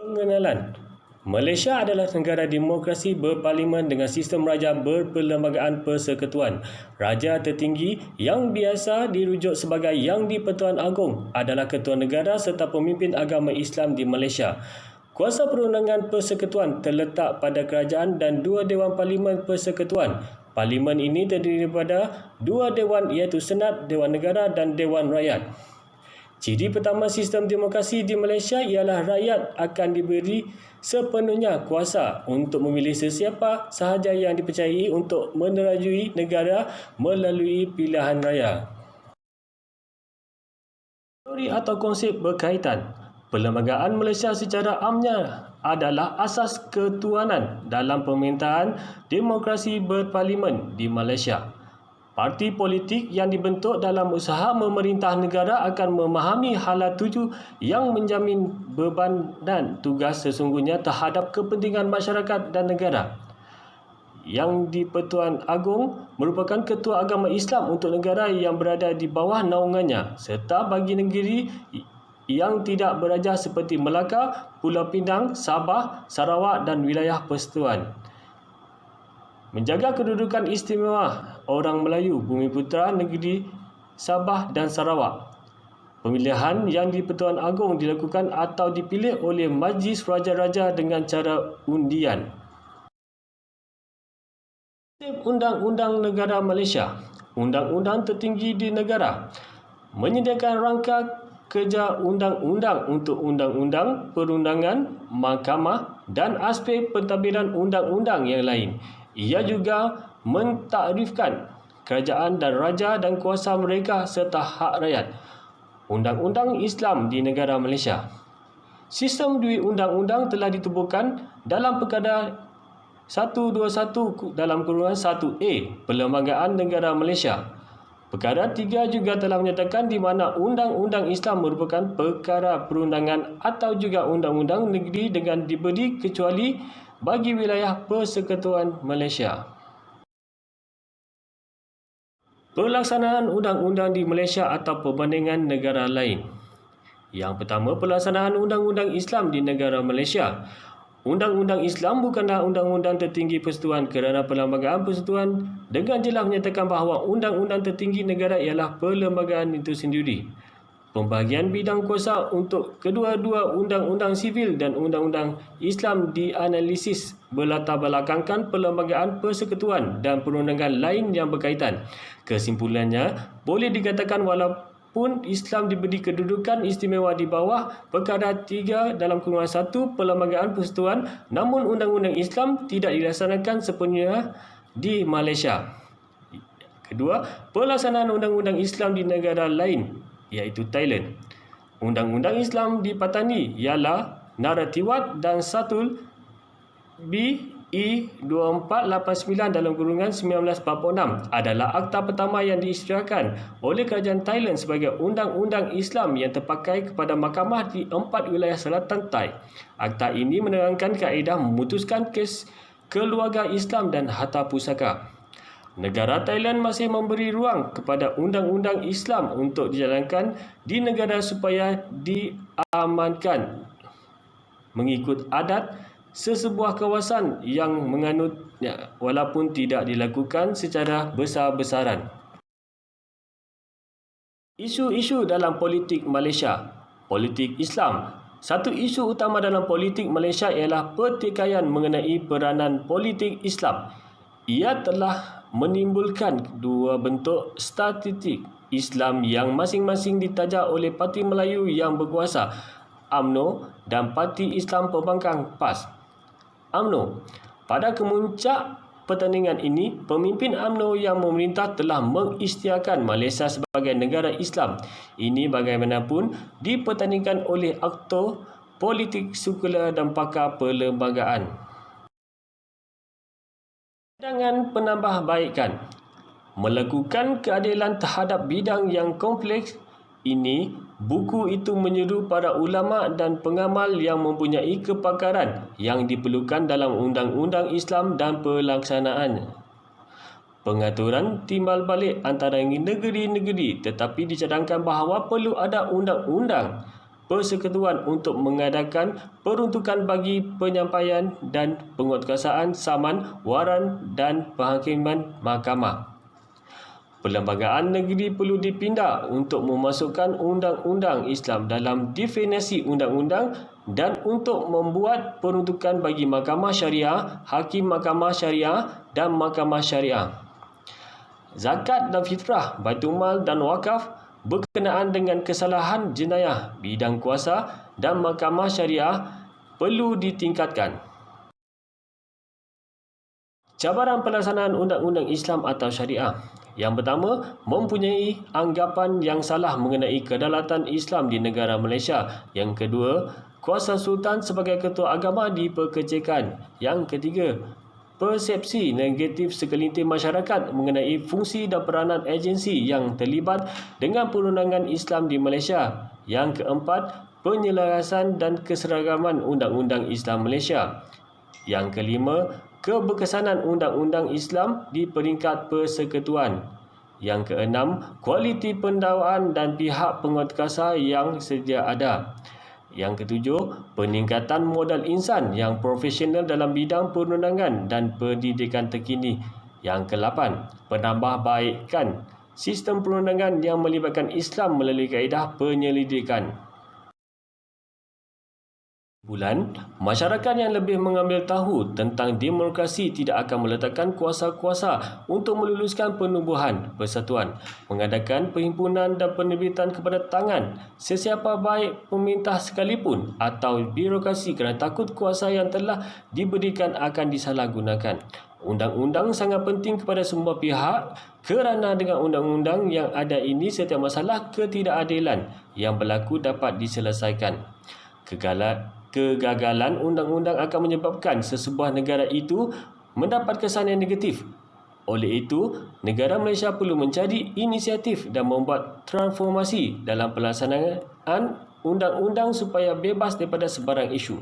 Pengenalan. Malaysia adalah negara demokrasi berparlimen dengan sistem raja berperlembagaan persekutuan. Raja tertinggi yang biasa dirujuk sebagai Yang di-Pertuan Agong adalah Ketua Negara serta pemimpin agama Islam di Malaysia. Kuasa perundangan persekutuan terletak pada kerajaan dan dua Dewan Parlimen Persekutuan. Parlimen ini terdiri daripada dua dewan iaitu Senat, Dewan Negara dan Dewan Rakyat. Ciri pertama sistem demokrasi di Malaysia ialah rakyat akan diberi sepenuhnya kuasa untuk memilih sesiapa sahaja yang dipercayai untuk menerajui negara melalui pilihan raya. Teori atau konsep berkaitan. Perlembagaan Malaysia secara amnya adalah asas ketuanan dalam pemerintahan demokrasi berparlimen di Malaysia. Parti politik yang dibentuk dalam usaha memerintah negara akan memahami hala tuju yang menjamin beban dan tugas sesungguhnya terhadap kepentingan masyarakat dan negara. Yang di-Pertuan Agong merupakan ketua agama Islam untuk negara yang berada di bawah naungannya serta bagi negeri yang tidak beraja seperti Melaka, Pulau Pinang, Sabah, Sarawak dan wilayah Persekutuan. Menjaga kedudukan istimewa orang Melayu Bumiputera negeri Sabah dan Sarawak. Pemilihan Yang di-Pertuan Agong dilakukan atau dipilih oleh Majlis Raja-Raja dengan cara undian. Undang-Undang Negara Malaysia. Undang-undang tertinggi di negara menyediakan rangka kerja undang-undang untuk undang-undang perundangan, mahkamah dan aspek pentadbiran undang-undang yang lain. Ia juga mentakrifkan kerajaan dan raja dan kuasa mereka serta hak rakyat. Undang-undang Islam di negara Malaysia. Sistem duit undang-undang telah ditubuhkan dalam Perkara 121 dalam kurungan 1A Perlembagaan Negara Malaysia. Perkara 3 juga telah menyatakan di mana Undang-Undang Islam merupakan perkara perundangan atau juga undang-undang negeri dengan diberi kecuali bagi wilayah Persekutuan Malaysia. Pelaksanaan undang-undang di Malaysia atau perbandingan negara lain. Yang pertama, pelaksanaan undang-undang Islam di negara Malaysia. Undang-undang Islam bukanlah undang-undang tertinggi persekutuan kerana Perlembagaan Persekutuan dengan jelas menyatakan bahawa undang-undang tertinggi negara ialah perlembagaan itu sendiri. Pembahagian bidang kuasa untuk kedua-dua undang-undang sivil dan undang-undang Islam dianalisis berlatar belakangkan perlembagaan persekutuan dan perundangan lain yang berkaitan. Kesimpulannya, boleh dikatakan walaupun Islam diberi kedudukan istimewa di bawah Perkara 3 dalam kurungan 1 Perlembagaan Persekutuan, namun undang-undang Islam tidak dilaksanakan sepenuhnya di Malaysia. Kedua, pelaksanaan undang-undang Islam di negara lain iaitu Thailand. Undang-undang Islam di Patani ialah Naratiwat dan Satul BE 2489 dalam kurungan 1946 adalah akta pertama yang diisytiharkan oleh kerajaan Thailand sebagai undang-undang Islam yang terpakai kepada mahkamah di 4 wilayah selatan Thai. Akta ini menerangkan kaedah memutuskan kes keluarga Islam dan harta pusaka. Negara Thailand masih memberi ruang kepada undang-undang Islam untuk dijalankan di negara supaya diamankan mengikut adat sesebuah kawasan yang menganutnya walaupun tidak dilakukan secara besar-besaran. Isu-isu dalam politik Malaysia. Politik Islam. Satu isu utama dalam politik Malaysia ialah pertikaian mengenai peranan politik Islam. Ia telah menimbulkan dua bentuk statistik Islam yang masing-masing ditaja oleh Parti Melayu yang berkuasa, UMNO, dan Parti Islam Pembangkang PAS. UMNO. Pada kemuncak pertandingan ini, pemimpin UMNO yang memerintah telah mengisytiharkan Malaysia sebagai negara Islam. Ini bagaimanapun dipertandingkan oleh aktor politik sekular dan pakar perlembagaan. Cadangan penambahbaikan. Melakukan keadilan terhadap bidang yang kompleks ini, buku itu menyeru para ulama dan pengamal yang mempunyai kepakaran yang diperlukan dalam undang-undang Islam dan pelaksanaannya. Pengaturan timbal balik antara negeri-negeri tetapi dicadangkan bahawa perlu ada undang-undang persekutuan untuk mengadakan peruntukan bagi penyampaian dan penguatkuasaan saman, waran dan penghakiman mahkamah. Perlembagaan negeri perlu dipindah untuk memasukkan undang-undang Islam dalam definisi undang-undang dan untuk membuat peruntukan bagi mahkamah syariah, hakim mahkamah syariah dan mahkamah syariah. Zakat dan fitrah, baitulmal dan wakaf berkenaan dengan kesalahan jenayah bidang kuasa dan mahkamah syariah perlu ditingkatkan. Cabaran pelaksanaan undang-undang Islam atau syariah. Yang pertama, mempunyai anggapan yang salah mengenai kedaulatan Islam di negara Malaysia. Yang kedua, kuasa sultan sebagai ketua agama diperkecilkan. Yang ketiga, persepsi negatif segelintir masyarakat mengenai fungsi dan peranan agensi yang terlibat dengan perundangan Islam di Malaysia. Yang keempat, penyelarasan dan keseragaman undang-undang Islam Malaysia. Yang kelima, keberkesanan undang-undang Islam di peringkat persekutuan. Yang keenam, kualiti pendakwaan dan pihak penguatkuasa yang sedia ada. Yang ketujuh, peningkatan modal insan yang profesional dalam bidang perundangan dan pendidikan terkini. Yang ke-8, penambahbaikan sistem perundangan yang melibatkan Islam melalui kaedah penyelidikan. Masyarakat yang lebih mengambil tahu tentang demokrasi tidak akan meletakkan kuasa-kuasa untuk meluluskan penubuhan persatuan, mengadakan perhimpunan dan penerbitan kepada tangan sesiapa baik pemerintah sekalipun atau birokrasi kerana takut kuasa yang telah diberikan akan disalahgunakan. Undang-undang sangat penting kepada semua pihak kerana dengan undang-undang yang ada ini setiap masalah ketidakadilan yang berlaku dapat diselesaikan. Kegagalan undang-undang akan menyebabkan sesebuah negara itu mendapat kesan yang negatif. Oleh itu, negara Malaysia perlu mencari inisiatif dan membuat transformasi dalam pelaksanaan undang-undang supaya bebas daripada sebarang isu.